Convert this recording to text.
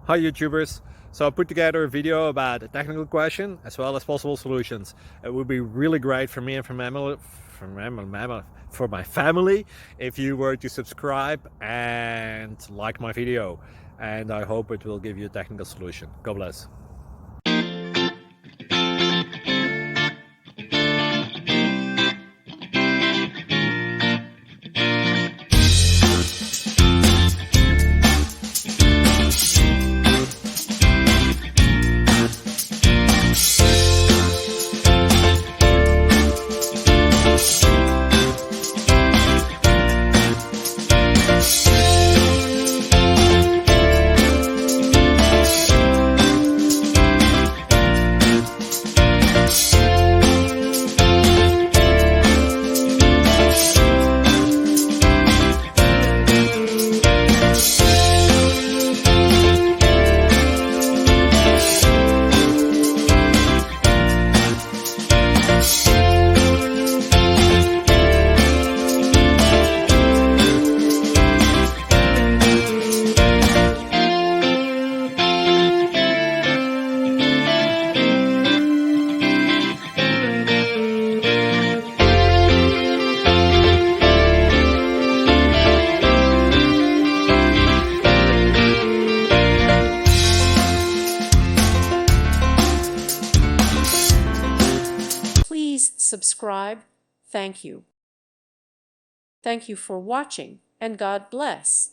Hi YouTubers! So I put together a video about a technical question as well as possible solutions. It would be really great for me and for my family if you were to subscribe and like my video, and I hope it will give you a technical solution. God bless. Please subscribe. Thank you. Thank you for watching, and God bless.